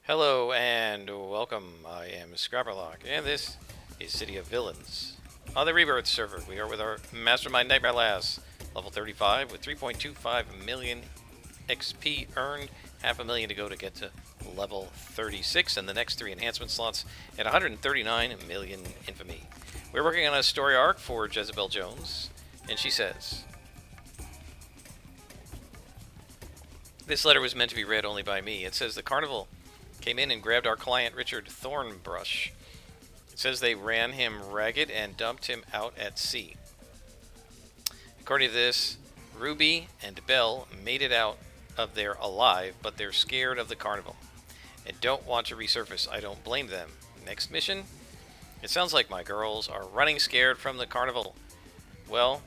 Hello and welcome. I am Scrapperlock, and this is City of Villains. On the Rebirth server, we are with our Mastermind Nightmare Lass, level 35, with 3.25 million XP earned, half a million to go to get to level 36, and the next 3 enhancement slots at 139 million infamy. We're working on a story arc for Jezebel Jones, and she says, this letter was meant to be read only by me. It says the carnival came in and grabbed our client Richard Thornbrush. It says they ran him ragged and dumped him out at sea. According to this, Ruby and Belle made it out of there alive, but they're scared of the carnival and don't want to resurface. I don't blame them. Next mission? It sounds like my girls are running scared from the carnival. Well,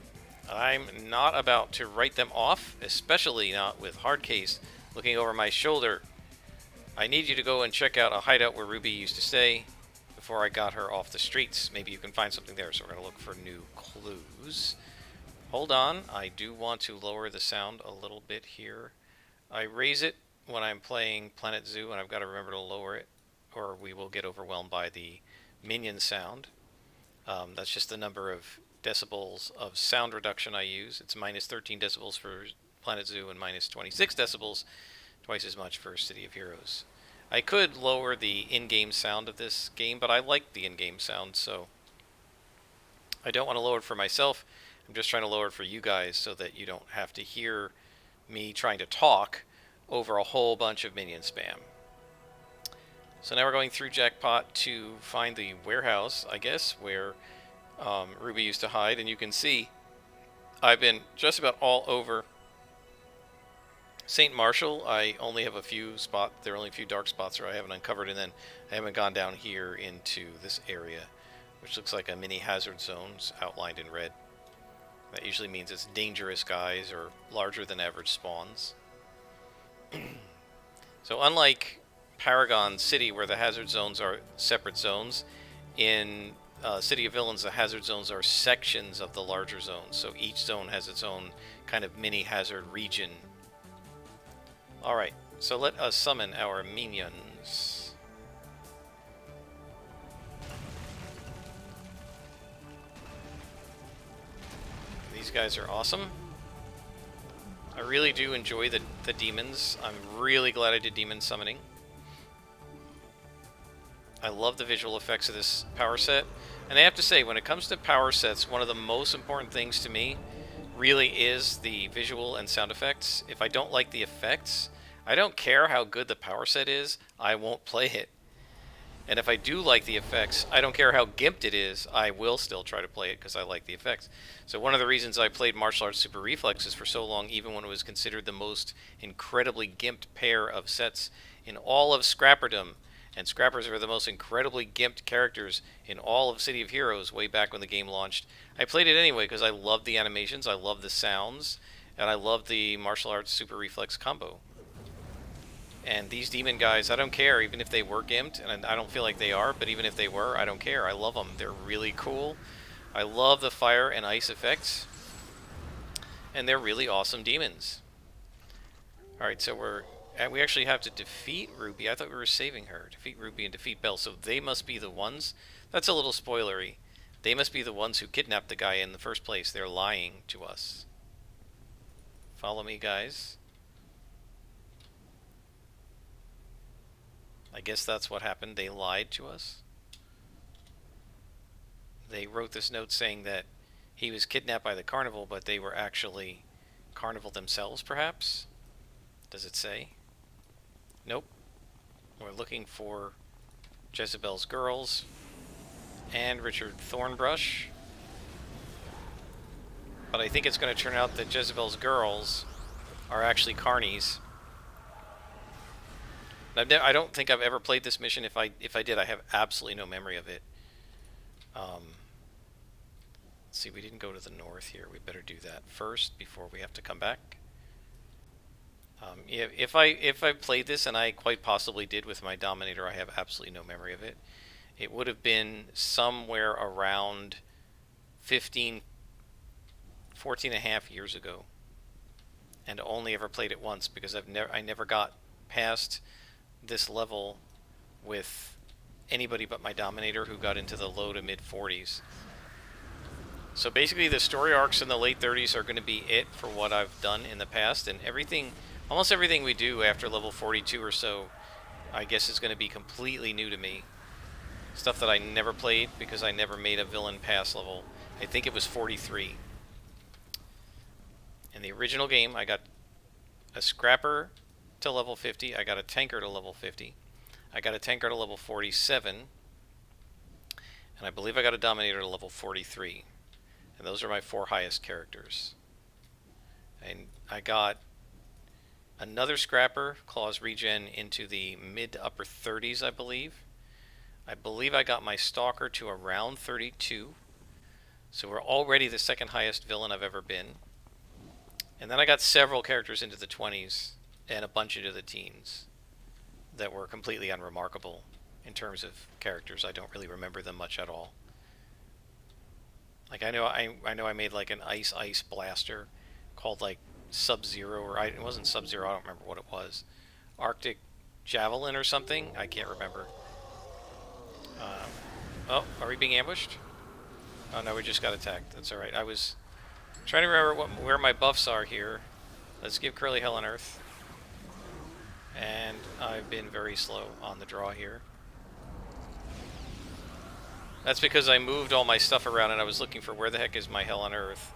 I'm not about to write them off, especially not with Hardcase looking over my shoulder. I need you to go and check out a hideout where Ruby used to stay before I got her off the streets. Maybe you can find something there, so we're going to look for new clues. Hold on, I do want to lower the sound a little bit here. I raise it when I'm playing Planet Zoo, and I've got to remember to lower it, or we will get overwhelmed by the minion sound. That's just the number of decibels of sound reduction I use. It's minus 13 decibels for Planet Zoo and minus 26 decibels, twice as much for City of Heroes. I could lower the in-game sound of this game, but I like the in-game sound, so I don't want to lower it for myself. I'm just trying to lower it for you guys so that you don't have to hear me trying to talk over a whole bunch of minion spam. So now we're going through Jackpot to find the warehouse, I guess, where Ruby used to hide, and you can see I've been just about all over St. Marshall. I only have a few spots. There are only a few dark spots where I haven't uncovered, and then I haven't gone down here into this area, which looks like a mini hazard zones outlined in red. That usually means it's dangerous guys or larger than average spawns. So unlike Paragon City, where the hazard zones are separate zones, in City of Villains, the hazard zones are sections of the larger zones. So each zone has its own kind of mini hazard region. Alright, so let us summon our minions. These guys are awesome. I really do enjoy the demons. I'm really glad I did demon summoning. I love the visual effects of this power set. And I have to say, when it comes to power sets, one of the most important things to me really is the visual and sound effects. If I don't like the effects, I don't care how good the power set is, I won't play it. And if I do like the effects, I don't care how gimped it is, I will still try to play it because I like the effects. So one of the reasons I played Martial Arts Super Reflexes for so long, even when it was considered the most incredibly gimped pair of sets in all of Scrapperdom, and Scrappers are the most incredibly gimped characters in all of City of Heroes way back when the game launched. I played it anyway because I love the animations, I love the sounds, and I love the Martial Arts Super Reflex combo. And these demon guys, I don't care, even if they were gimped, and I don't feel like they are, but even if they were, I don't care. I love them. They're really cool. I love the fire and ice effects, and they're really awesome demons. Alright, so we actually have to defeat Ruby. I thought we were saving her. Defeat Ruby and defeat Belle. So they must be the ones. That's a little spoilery. They must be the ones who kidnapped the guy in the first place. They're lying to us. Follow me, guys. I guess that's what happened. They lied to us. They wrote this note saying that he was kidnapped by the carnival, but they were actually carnival themselves, perhaps? Does it say? Nope. We're looking for Jezebel's girls and Richard Thornbrush. But I think it's going to turn out that Jezebel's girls are actually carnies. I don't think I've ever played this mission. If I did, I have absolutely no memory of it. Let's see, we didn't go to the north here. We better do that first before we have to come back. Yeah, if I played this, and I quite possibly did with my Dominator, I have absolutely no memory of it. It would have been somewhere around 14 and a half years ago, and only ever played it once because I never got past this level with anybody but my Dominator, who got into the low to mid 40s. So basically the story arcs in the late 30s are going to be it for what I've done in the past, and everything, almost everything we do after level 42 or so, I guess is going to be completely new to me. Stuff that I never played because I never made a villain pass level. I think it was 43. In the original game, I got a Scrapper to level 50, I got a Tanker to level 50, I got a Tanker to level 47, and I believe I got a Dominator to level 43. And those are my 4 highest characters. And I got another Scrapper, Claws Regen, into the mid to upper 30s, I believe. I believe I got my Stalker to around 32. So we're already the second highest villain I've ever been. And then I got several characters into the 20s and a bunch into the teens that were completely unremarkable in terms of characters. I don't really remember them much at all. Like I know I made like an ice blaster called like Sub-Zero, or it wasn't Sub-Zero, I don't remember what it was. Arctic Javelin or something? I can't remember. Oh, are we being ambushed? Oh no, we just got attacked. That's alright. I was trying to remember where my buffs are here. Let's give Curly Hell on Earth. And I've been very slow on the draw here. That's because I moved all my stuff around and I was looking for where the heck is my Hell on Earth.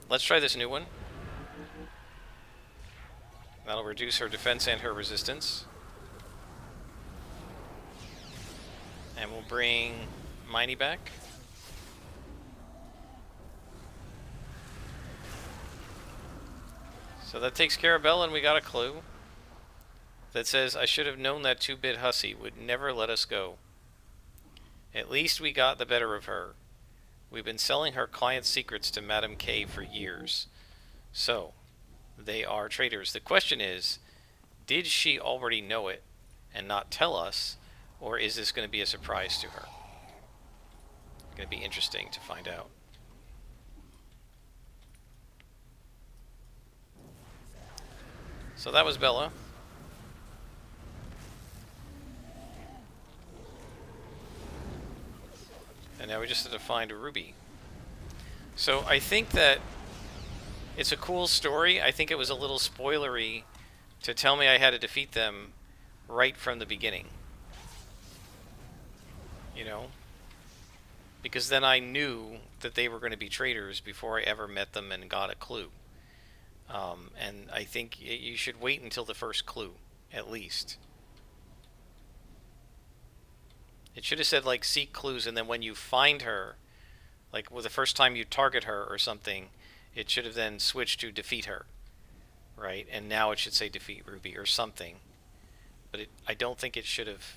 Let's try this new one. That'll reduce her defense and her resistance. And we'll bring Miney back. So that takes care of Bella, and we got a clue that says, I should have known that 2-bit hussy would never let us go. At least we got the better of her. We've been selling her client secrets to Madame K for years. So, they are traitors. The question is, did she already know it and not tell us, or is this going to be a surprise to her? It's going to be interesting to find out. So that was Bella. And now we just have to find a Ruby. So I think that it's a cool story. I think it was a little spoilery to tell me I had to defeat them right from the beginning. You know? Because then I knew that they were going to be traitors before I ever met them and got a clue. And I think you should wait until the first clue, at least. It should have said, like, seek clues, and then when you find her, like, well, the first time you target her or something, it should have then switched to defeat her, right? And now it should say defeat Ruby or something. But I don't think it should have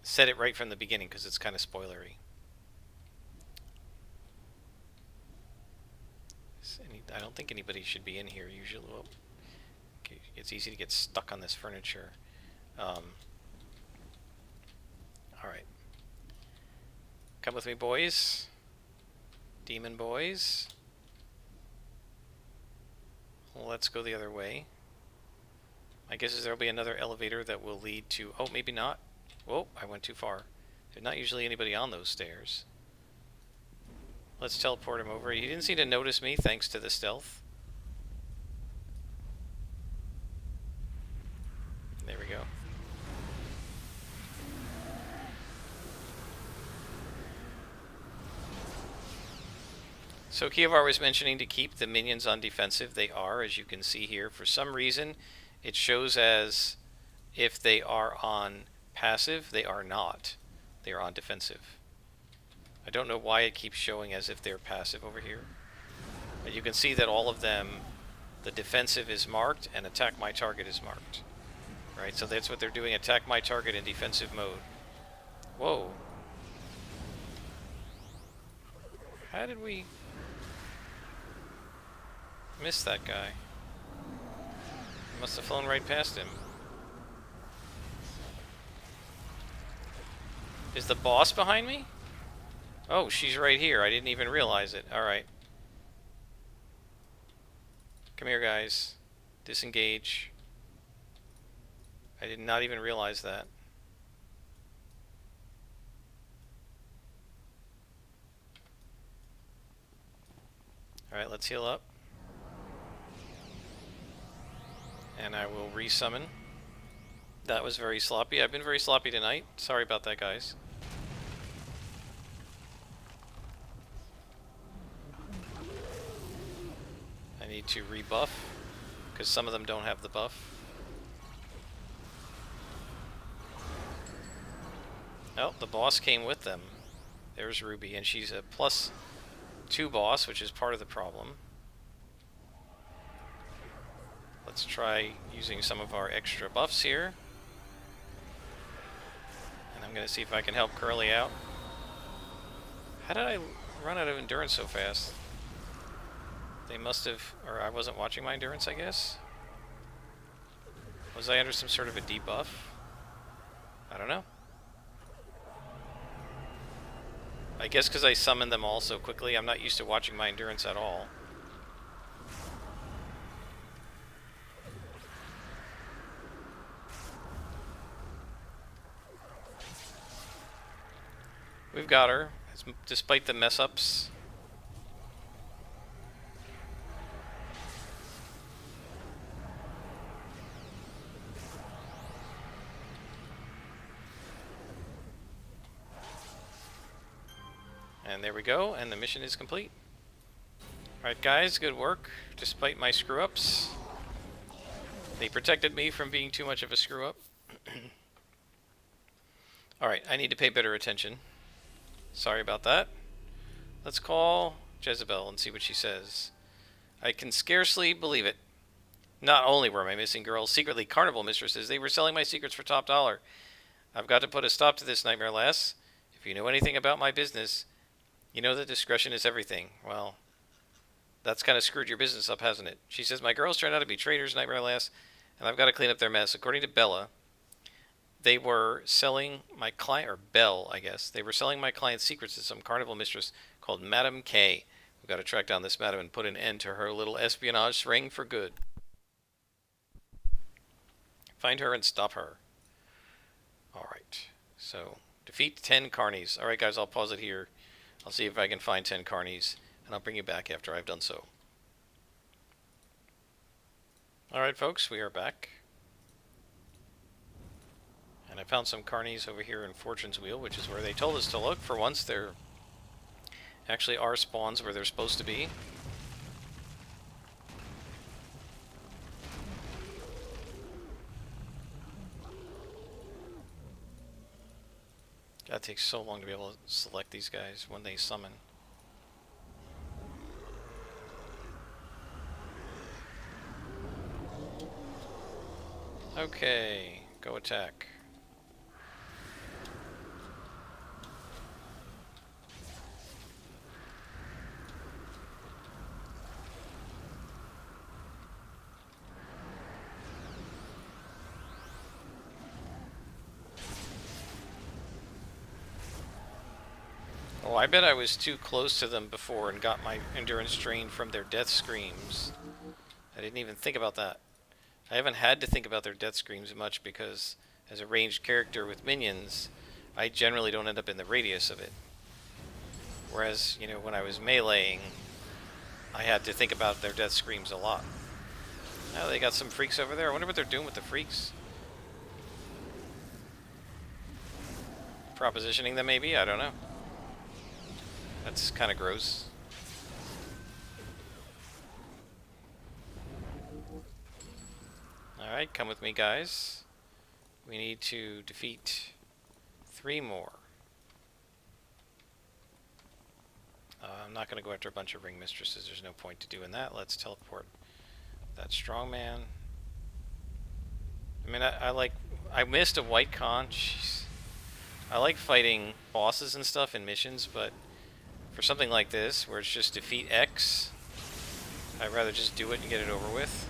said it right from the beginning, because it's kind of spoilery. I don't think anybody should be in here usually. Well, it's easy to get stuck on this furniture. Alright. Come with me, boys. Demon boys. Let's go the other way. My guess is there will be another elevator that will lead to... Oh, maybe not. Whoa, I went too far. There's not usually anybody on those stairs. Let's teleport him over. He didn't seem to notice me, thanks to the stealth. There we go. So Kievar was mentioning to keep the minions on defensive. They are, as you can see here. For some reason, it shows as if they are on passive. They are not. They are on defensive. I don't know why it keeps showing as if they're passive over here. But you can see that all of them, the defensive is marked and attack my target is marked. Right, so that's what they're doing, attack my target in defensive mode. Whoa. How did we miss that guy? Must have flown right past him. Is the boss behind me? Oh, she's right here. I didn't even realize it. Alright. Come here, guys. Disengage. I did not even realize that. Alright, let's heal up. And I will resummon. That was very sloppy. I've been very sloppy tonight. Sorry about that, guys. I need to rebuff, because some of them don't have the buff. Oh, the boss came with them. There's Ruby, and she's a +2 boss, which is part of the problem. Let's try using some of our extra buffs here. And I'm going to see if I can help Curly out. How did I run out of endurance so fast? They must have, or I wasn't watching my endurance, I guess? Was I under some sort of a debuff? I don't know. I guess because I summoned them all so quickly, I'm not used to watching my endurance at all. We've got her, despite the mess-ups. And there we go, and the mission is complete. Alright guys, good work, despite my screw-ups. They protected me from being too much of a screw-up. Alright, I need to pay better attention. Sorry about that. Let's call Jezebel and see what she says. I can scarcely believe it. Not only were my missing girls secretly carnival mistresses, they were selling my secrets for top dollar. I've got to put a stop to this, Nightmare Lass. If you know anything about my business, you know that discretion is everything. Well, that's kind of screwed your business up, hasn't it? She says, my girls turned out to be traitors, Nightmare Lass, and I've got to clean up their mess. According to Bella, they were selling my client, or Belle, I guess. They were selling my client's secrets to some carnival mistress called Madame K. We've got to track down this madam and put an end to her little espionage ring for good. Find her and stop her. Alright, so defeat 10 carnies. Alright guys, I'll pause it here. I'll see if I can find 10 carnies, and I'll bring you back after I've done so. Alright folks, we are back. And I found some carnies over here in Fortune's Wheel, which is where they told us to look. For once, there actually are spawns where they're supposed to be. God, it takes so long to be able to select these guys when they summon. Okay, go attack. Oh, I bet I was too close to them before and got my endurance drained from their death screams. I didn't even think about that. I haven't had to think about their death screams much because as a ranged character with minions, I generally don't end up in the radius of it. Whereas, you know, when I was meleeing, I had to think about their death screams a lot. Now they got some freaks over there. I wonder what they're doing with the freaks. Propositioning them maybe? I don't know. That's kind of gross. Alright, come with me guys. We need to defeat 3 more. I'm not going to go after a bunch of ring mistresses. There's no point to doing that. Let's teleport that strongman. I mean, I missed a white conch. I like fighting bosses and stuff in missions, but for something like this, where it's just defeat X, I'd rather just do it and get it over with.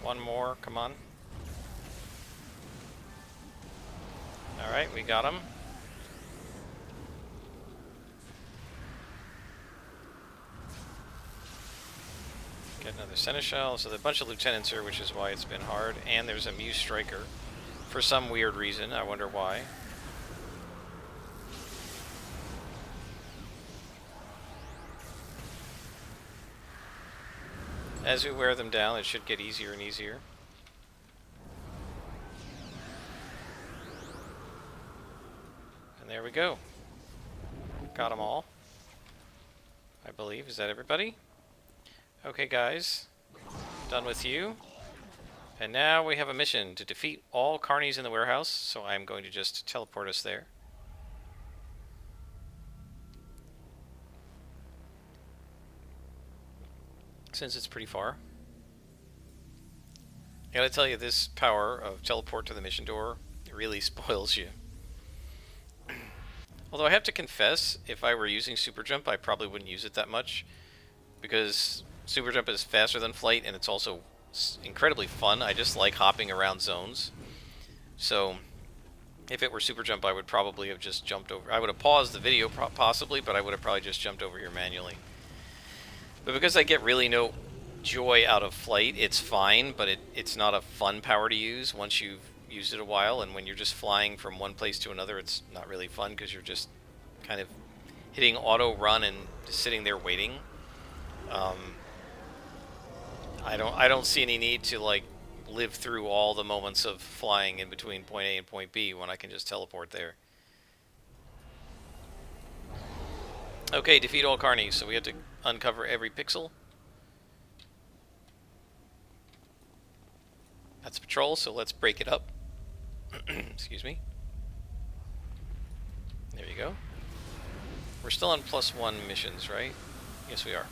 One more, come on. Alright, we got him. Get another Seneschal. So there's a bunch of lieutenants here, which is why it's been hard. And there's a Muse Striker. For some weird reason. I wonder why. As we wear them down, it should get easier and easier. And there we go. Got them all. I believe. Is that everybody? Okay, guys. Done with you. And now we have a mission to defeat all carnies in the warehouse. So I'm going to just teleport us there. Since it's pretty far. I gotta tell you, this power of teleport to the mission door really spoils you. Although I have to confess, if I were using super jump, I probably wouldn't use it that much, because super jump is faster than flight, and it's also incredibly fun. I just like hopping around zones. So if it were super jump, I would probably have just jumped over. I would have paused the video possibly, but I would have probably just jumped over here manually. But because I get really no joy out of flight, it's fine, but it's not a fun power to use once you've used it a while. And when you're just flying from one place to another, it's not really fun because you're just kind of hitting auto run and just sitting there waiting. I don't see any need to like live through all the moments of flying in between point A and point B when I can just teleport there. Okay, defeat all carnies, so we have to uncover every pixel. That's patrol, so let's break it up. Excuse me. There you go. We're still on +1 missions, right? Yes, we are.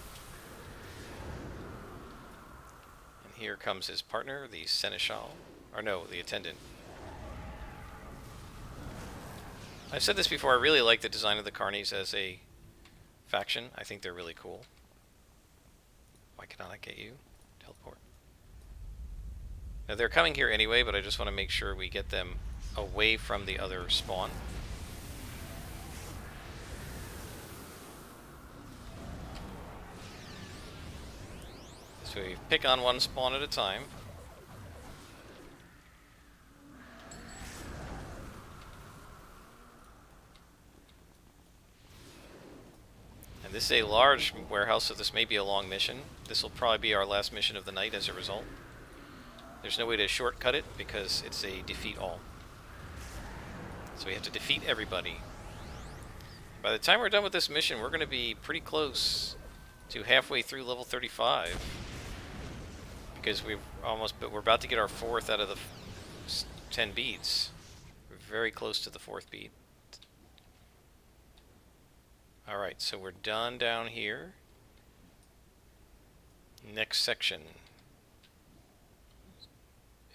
And here comes his partner, the Seneschal. Or no, the attendant. I've said this before, I really like the design of the carnies as a faction. I think they're really cool. Why cannot I get you? Teleport. Now they're coming here anyway, but I just want to make sure we get them away from the other spawn. So we pick on one spawn at a time. And this is a large warehouse, so this may be a long mission. This will probably be our last mission of the night as a result. There's no way to shortcut it because it's a defeat all. So we have to defeat everybody. By the time we're done with this mission, we're going to be pretty close to halfway through level 35. Because we're about to get our 4th out of the 10 beats. We're very close to the 4th beat. Alright, so we're done down here. Next section.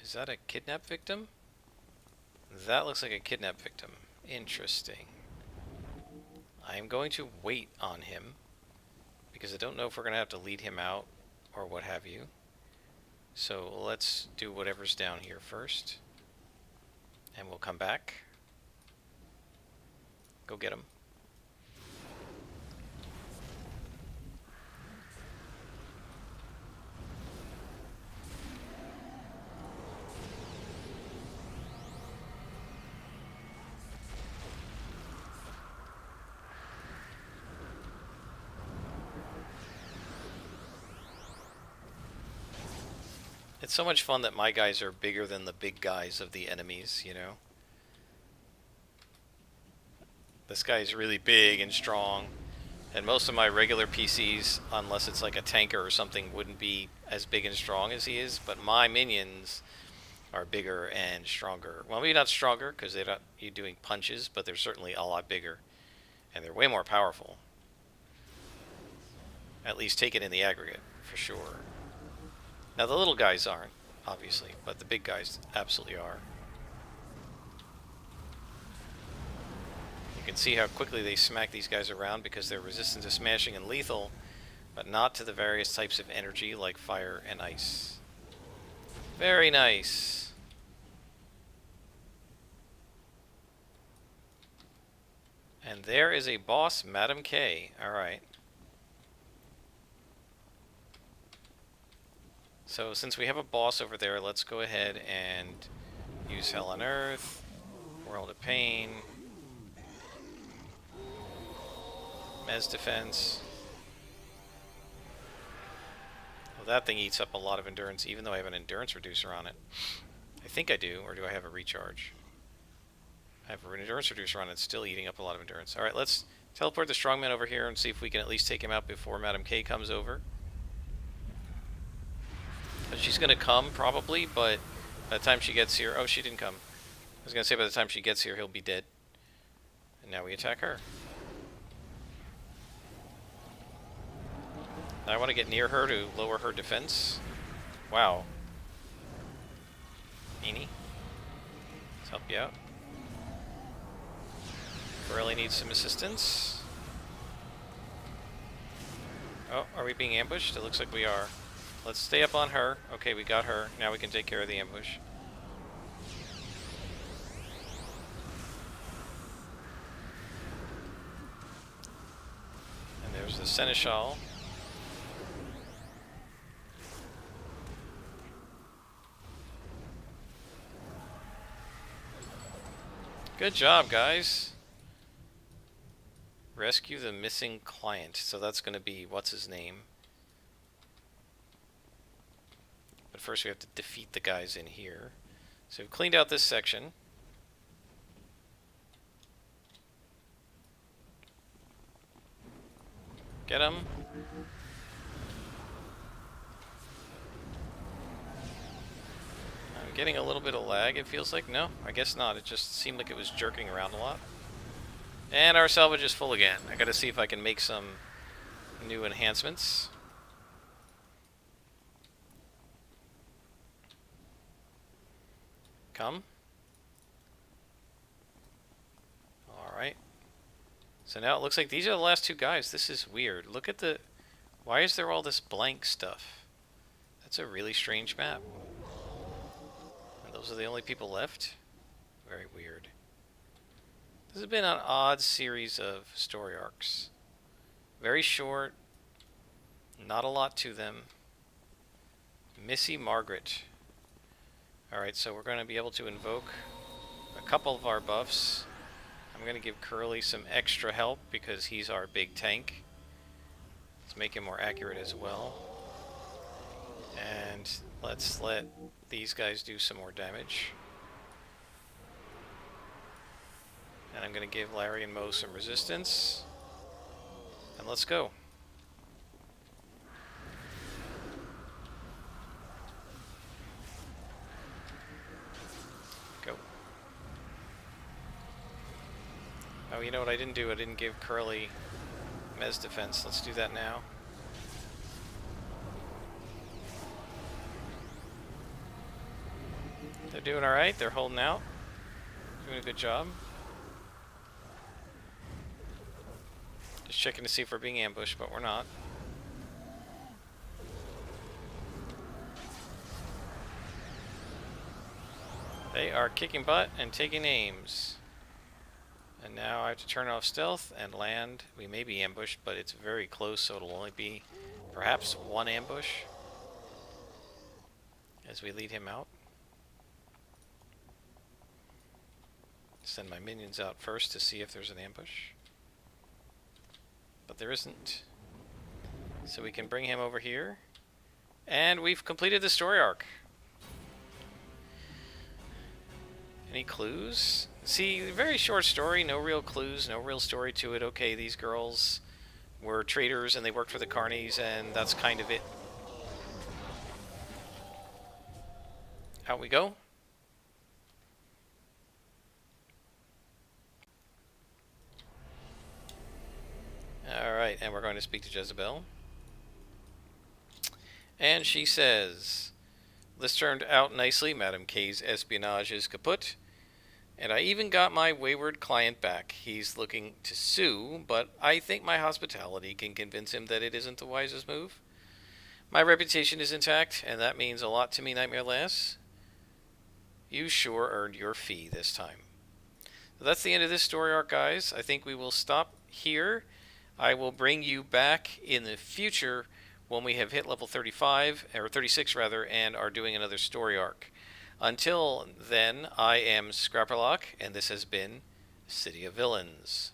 Is that a kidnap victim? That looks like a kidnap victim. Interesting. I am going to wait on him because I don't know if we're going to have to lead him out or what have you. So let's do whatever's down here first. And we'll come back. Go get him. It's so much fun that my guys are bigger than the big guys of the enemies, you know? This guy's really big and strong, and most of my regular PCs, unless it's like a tanker or something, wouldn't be as big and strong as he is, but my minions are bigger and stronger. Well, maybe not stronger, because they're not doing punches, but they're certainly a lot bigger, and they're way more powerful. At least take it in the aggregate, for sure. Now the little guys aren't, obviously, but the big guys absolutely are. You can see how quickly they smack these guys around because they're resistant to smashing and lethal, but not to the various types of energy like fire and ice. Very nice. And there is a boss, Madam K. Alright. So since we have a boss over there, let's go ahead and use Hell on Earth, World of Pain, Mez Defense. Well, that thing eats up a lot of endurance, even though I have an endurance reducer on it. I think I do, or do I have a recharge? I have an endurance reducer on it, it's still eating up a lot of endurance. Alright, let's teleport the strongman over here and see if we can at least take him out before Madam K comes over. She's going to come, probably, but by the time she gets here... Oh, she didn't come. I was going to say by the time she gets here, he'll be dead. And now we attack her. I want to get near her to lower her defense. Wow. Meanie. Let's help you out. Really needs some assistance. Oh, are we being ambushed? It looks like we are. Let's stay up on her. Okay, we got her. Now we can take care of the ambush. And there's the Seneschal. Good job, guys. Rescue the missing client. So that's going to be, what's his name? But first we have to defeat the guys in here. So we've cleaned out this section. Get him. I'm getting a little bit of lag, it feels like. No, I guess not. It just seemed like it was jerking around a lot. And our salvage is full again. I gotta see if I can make some new enhancements. Come. Alright. So now it looks like these are the last two guys. This is weird. Look at the... Why is there all this blank stuff? That's a really strange map. And those are the only people left? Very weird. This has been an odd series of story arcs. Very short. Not a lot to them. Missy Margaret. Alright, so we're going to be able to invoke a couple of our buffs. I'm going to give Curly some extra help because he's our big tank. Let's make him more accurate as well. And let's let these guys do some more damage. And I'm going to give Larry and Mo some resistance. And let's go. Go. Oh, you know what I didn't do? I didn't give Curly Mez defense. Let's do that now. They're doing alright. They're holding out. Doing a good job. Just checking to see if we're being ambushed, but we're not. They are kicking butt and taking aims. And now I have to turn off stealth and land. We may be ambushed, but it's very close, so it'll only be perhaps one ambush as we lead him out. Send my minions out first to see if there's an ambush. But there isn't. So we can bring him over here. And we've completed the story arc. Any clues? See, very short story, no real clues, no real story to it. Okay, these girls were traders and they worked for the carnies, and that's kind of it. Out we go. Alright, and we're going to speak to Jezebel. And she says, "This turned out nicely. Madam K's espionage is kaput. And I even got my wayward client back. He's looking to sue, but I think my hospitality can convince him that it isn't the wisest move. My reputation is intact, and that means a lot to me, Nightmare Lass. You sure earned your fee this time." So that's the end of this story arc, guys. I think we will stop here. I will bring you back in the future when we have hit level 35, or 36 rather, and are doing another story arc. Until then, I am Scrapperlock, and this has been City of Villains.